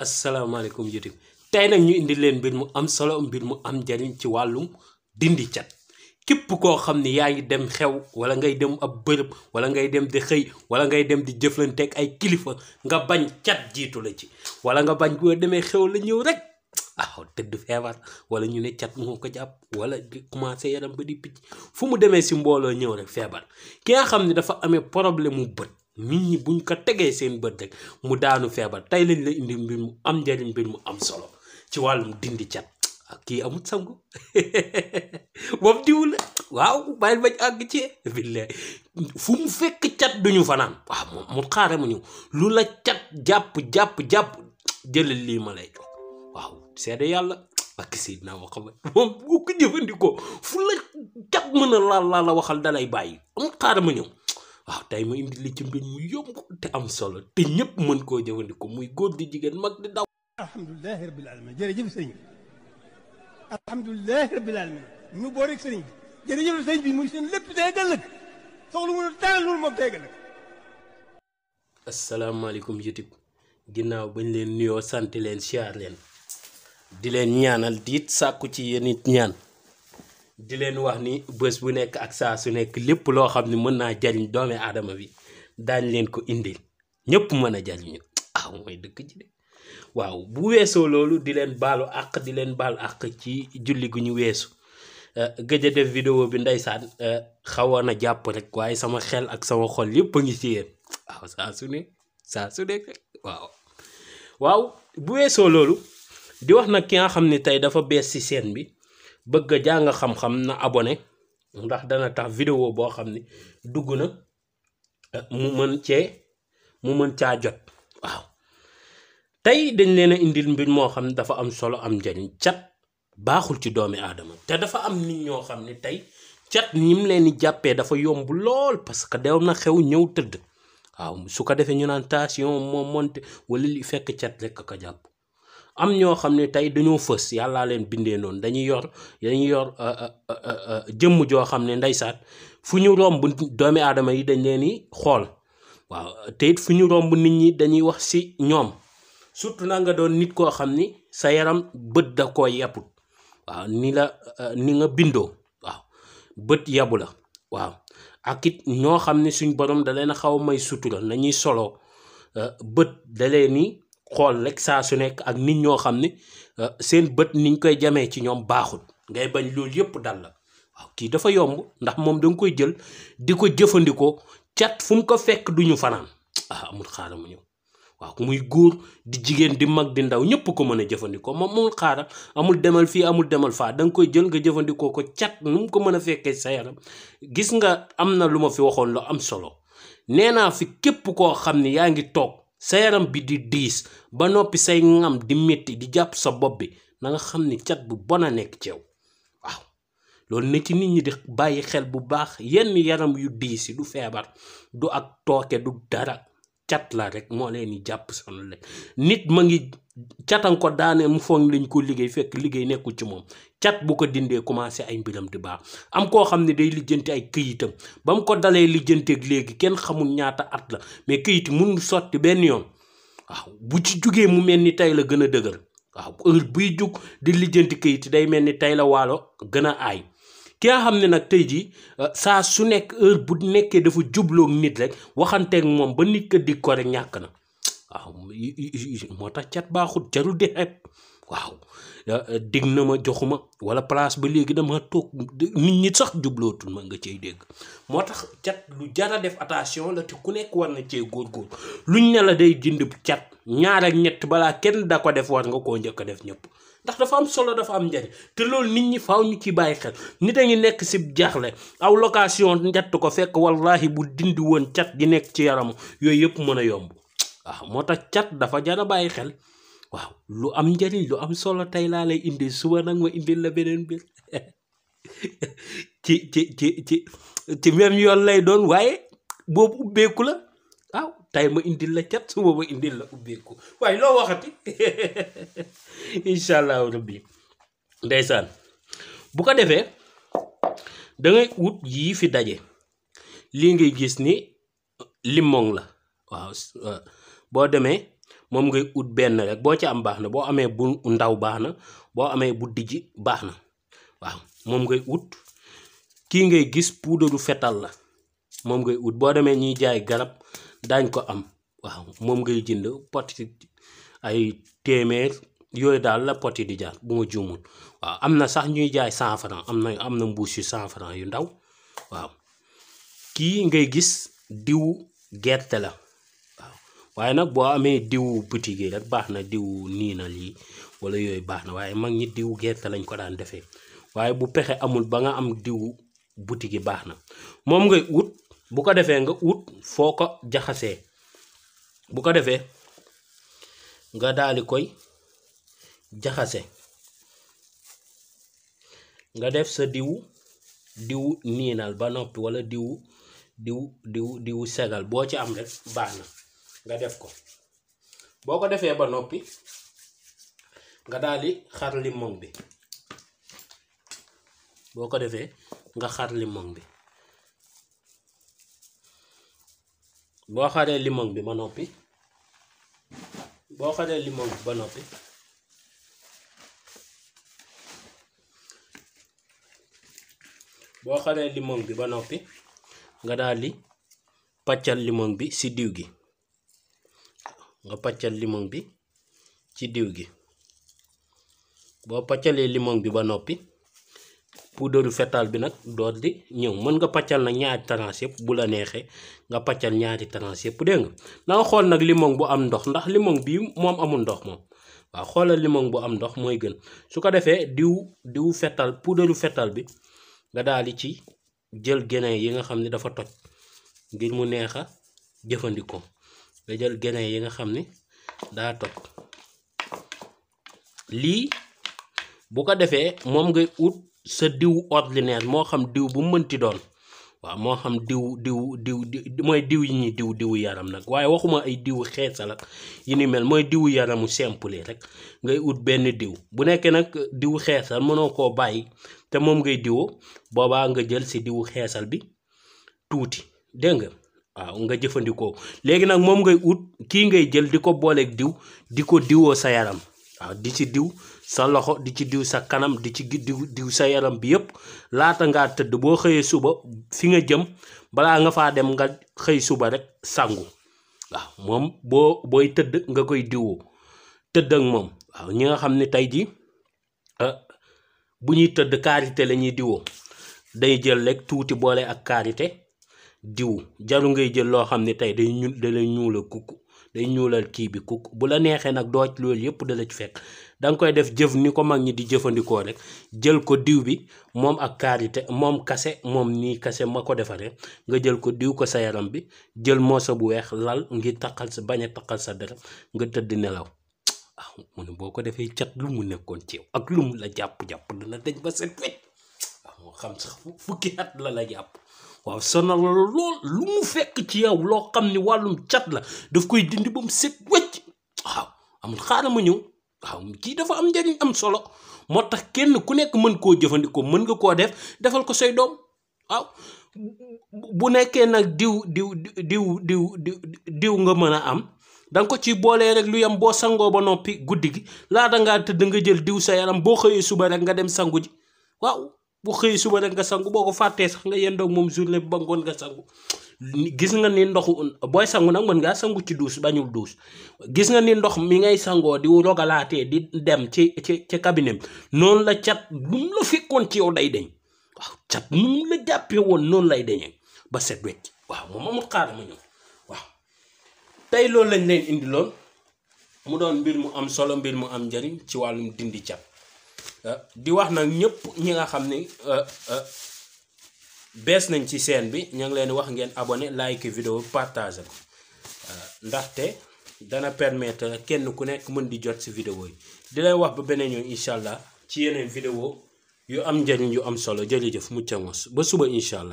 asalaamaaleykum YouTube tey nag ñu indi leen mbir mu am solo mbir mu am njariñ ci wàllum dindi cat képp koo xam ne yaa ngi dem xew wala ngay dem ab bërëb wala ngay dem di xëy wala ngay dem di jëflanteeg ay kilifa nga bañ cat jiitu la ci wala nga bañ boo demee xew la ñëw rek tëdd feebar wala ñu ne cat moo ko jàpp wala di commencé yaram ba di picc fu mu demee si mbooloo ñëw rek feebar ki nga xam ne dafa amee problème mu bët nit ñi buñ ko tegee seen bët rek mu daanu feebar tey lañ la indi mbir mu am njariñ mbir mu am solo ci wàllum dindi cat kii amut sangu boobu diw la waaw bàyyil bañ àgg ci billaay fu mu fekk cat duñu fanaan waaw mu xaare mu ñëw lu la cat jàpp jëlal lii ma lay jox waaw seede yàlla ak Seydina Muhammad moom bu ko jëfandikoo fu la cat mën a laal la waxal dalay bàyyi mu xaare ma ñëw waaw tey ma indi li ci mbir mu yomb te am solo te ñëpp mën koo jëfandikoo muy góor di jigéen mag di daw. alhamdulilahi rabbil alamin jërëjëf sëriñ bi alhamdulilahi rabbil alamin ñu boo rek sëriñ bi jërëjëf sëriñ bi muy seen lépp tey ëllëg soxla mu dara loolu moom tey ëllëg. asalaamaaleykum YouTube ginnaaw bañ leen nuyoo sant leen siyaar leen di leen ñaanal diit sàkku ci yéen it ñaan di leen wax ni bés bu nekk ak saa su nekk lépp loo xam ne mën naa jariñ doomi aadama bi daañ leen ko indil ñëpp mën a jariñu mooy dëkk ji de waaw bu weesoo loolu di leen baalu àq di leen baal àq ci julli gu ñu weesu gëj a def vidéo bi ndeysaan xawoon a jàpp rek waaye sama xel ak sama xol yëpp a ngi ci yéen saa su nekk waaw bu weesoo loolu di wax nag ki nga xam ne tey dafa bees ci scène bi bëgg a jàng xam-xam na abonné ndax dana tax vidéo boo xam ne dugg na mu mën caa jot waaw tey dañ leen a indil mbir moo xam ne dafa am solo am njariñ cat baaxul ci doomi aadama te dafa am nit ñoo xam ne tey cat ñim leen di jàppee dafa yomb lool parce que dew na xew ñëw tëdd waaw su ko defee ñu naan tension moom monte wala li fekk cat rek ko jàpp am ñoo xam ne tey dañoo fës yàllaa leen bindee noonu dañuy yor jëmm joo xam ne ndeysaan fu ñu romb doomi aadama yi dañ leen di xool waaw te it fu ñu romb nit ñi dañuy wax si ñoom surtout na nga doon nit koo xam ni sa yaram bët da koo yàpput waaw ni nga bindoo waaw bët yabu la waaw ak it ñoo xam ne suñ borom da leen a xaw a may sutura nañuy solo bët da leen ni xool rek saa su nekk ak nit ñoo xam ne seen bët niñ koy jamee ci ñoom baaxul ngay bañ loolu yëpp dal la waaw kii dafa yomb ndax moom da nga koy jël di ko jëfandikoo cat fu mu ko fekk duñu fanaan amul xaaral mu ñëw waaw muy góor di jigéen di mag di ndaw ñëpp ko mën a jëfandikoo moom amul xaaral amul demal fii amul demal faa da nga koy jël nga jëfandikoo ko cat nu mu ko mën a fekkee sa yaram gis nga am na lu ma fi waxoon lu am solo nee naa fi képp koo xam ne yaa ngi toog sa yaram bi di diis ba noppi say ngam di métti di jàpp sa bopp bi na nga xam ni cat bu bon a nekk ci yow waaw loolu na ci nit ñi di bàyyi xel bu baax yenn yaram yu diis yi du feebar du ak tooke du dara cat la rek moo leen di jàpp sonal leen nit ma ngi catan ko daane mu foog lañ ko liggéey fekk liggéey nekkul ci moom cat bu ko dindee commencé ay mbiram di baax am koo xam ne day lijjanti ay këyitam ba mu ko dalee lijjanteeg léegi kenn xamul ñaata at la mais këyit mun sotti benn yoon waaw bu ci jugee mu mel ni tey la gën a dëgër waaw heure buy jug di lijjanti këyit day mel ni tey la waalo gën a aay ki nga xam ne nag tey jii saa su nekk heure bu nekkee dafa jubloog nit rek waxanteeg moom ba nit ka dig ko rek ñàkk na waaw moo tax cat baaxul jarul di xeeb waaw dig na ma joxuma wala place ba léegi dama toog nit ñi sax jublootul ma nga cey dégg moo tax cat lu jara def attention la te ku nekk war na cee góorgóor luñ ne la day jënd cat ñaar ak ñett balaa kenn da ko def war nga koo njëkk a def ñëpp ndax dafa am solo dafa am njariñ te loolu nit ñi faaw ñu ci bàyyi xel nit a ngi nekk si jaaxle aw location njett ko fekk wallahi bu dindi woon cat di nekk ci yaram yooyu yëpp mën a yomb waaw moo tax cat dafa jara bàyyi xel waaw lu am njariñ lu am solo tey laa lay indi suba nag ma indil la beneen biir ci même yoon lay doon waaye boobu ubbeeku la waaw tey ma indil la cat suba ma indil la ubbeeku waaye loo waxati incha allahu rabbi ndeysaan bu ko defee da ngay wut yii fi daje lii ngay gis ni limon la waaw boo demee moom ngay ut benn rek boo ci am baax na boo amee bu ndaw baax na boo amee bu dijji baax na waaw moom ngay ut. kii ngay gis puudaru fetal la moom ngay ut boo demee ñuy jaay garab daañ ko am waaw moom ngay jënd poti ay téeméer yooyu daal la poti di jaar bu ma juumul waaw am na sax ñuy jaay 100 francs am na mbuus yu 100 francs yu ndaw waaw. kii ngay gis diwu gerte la waaw waaye nag boo amee diwu boutique yi rek baax na diwu niinal yi wala yooyu baax na waaye mag ñi diwu gerte lañ ko daan defee waaye bu pexe amul ba nga am diwu boutique yi baax na moom ngay ut. bu ko defee nga ut foo ko jaxasee bu ko defee nga daal di koy jaxase nga def sa diwu niinal ba noppi wala diwu segal boo ci am rek baax na nga def ko. boo ko defee ba noppi nga daal di xar limon bi boo ko defee nga xar limon bi boo xaree limon bi ba noppi boo xaree limon bi ba noppi boo xaree limon bi ba noppi nga daal di pàccal limon bi ci diw gi nga pàccal limon bi ci diw gi boo pàccalee limon bi ba noppi puudaru fetal bi nag doot di ñëw mën nga pàccal nag ñaari tranche yëpp bu la neexee nga pàccal ñaari tranche yëpp dégg nga na nga xool nag limon bu am ndox ndax limon bii moom amul ndox moom waaw xoolal limon bu am ndox mooy gën. su ko defee diwu fetal puudaru fetal bi nga daal di ci jël genin yi nga xam ne dafa toj ngir mu neex a jëfandikoo nga jël genin yi nga xam ne daa toj lii bu ko defee moom ngay ut sa diw ordinaire moo xam diw bu mënti doon waaw moo xam diw mooy diw yi ñuy diwu yaram nag waaye waxuma ay diwu xeesal ak yi ni mel mooy diwu yaramu simple rek ngay ut benn diw bu nekkee nag diwu xeesal mënoo koo bàyyi te moom ngay diwoo boobaa nga jël si diwu xeesal bi tuuti dégg nga waaw nga jëfandikoo léegi nag moom ngay ut kii ngay jël di ko booleeg diw di ko diwoo sa yaram waaw di ci diw sa loxo di ci diw sa kanam di ci diw sa yaram bi yëpp laata ngaa tëdd boo xëyee suba fi nga jëm balaa nga faa dem nga xëy suba rek sangu waaw moom booy tëdd nga koy diwoo tëdd ak moom waaw ñi nga xam ne tey ji bu ñuy tëdd karité la ñuy diwoo day jël rek tuuti boole ak karité diw jaru ngay jël loo xam ne tey da lay ñuulal kukk day ñuulal kii bi kukk bu la neexee nag doo loolu yëpp da la ci fekk danga koy def jëf ni ko mag ñi di jëfandikoo rek jël ko diw bi moom ak karité moom kase moom nii kase ma ko defaree nga jël ko diw ko sa yaram bi jël moosa bu weex lal ngir taqal sa bañ a taqal sa dara nga tëdd nelaw waaw mu ne boo ko defee cat lu mu nekkoon ci yow ak lu mu la jàpp-jàpp dana dañ ba set wecc waaw moo xam sax fukki at la jàpp waaw sonal la lool lu mu fekk ci yow loo xam ni wàllum cat la daf koy dindi ba mu set wecc waaw amul xaaral ma ñëw waaw kii dafa am njariñ am solo moo tax kenn ku nekk mën koo jëfandikoo mën nga koo defal ko say doom waaw bu nekkee nag diw nga mën a am danga ko ci boolee rek lu yam boo sangoo ba noppi guddi gi laata ngaa tëdd nga jël diw sa yaram boo xëyee suba rek nga dem sangu ji waaw bu xëyee suba rek nga sangu boo ko fàttee sax nga yendoog moom journée ba ngoon nga sangu gis nga ni ndoxu booy sangu nag mën ngaa sangu ci duus bañul duus gis nga ni ndox mi ngay sangoo di rogalaatee di dem ci cabinet noonu la cat lu mu la fekkoon ci yow day deñ waaw cat nu mu la jàppee woon noonu lay deñee ba set wecc waaw moom amul xaaral ma ñëw waaw tey loolu lañ leen indi lool mu doon mbir mu am solo mbir mu am njariñ ci wàllum dindi cat di wax nag ñëpp ñi nga xam ne bees nañ ci chaîne bi ña ngi leen wax ngeen abonné like vidéo partage ko ndaxte dana permettre kenn ku nekk mën di jot ci vidéo yi di leen wax ba beneen yoon incha allah ci yeneen vidéo yu am njariñ yu am solo jërëjëf mucca mos ba suba incha allah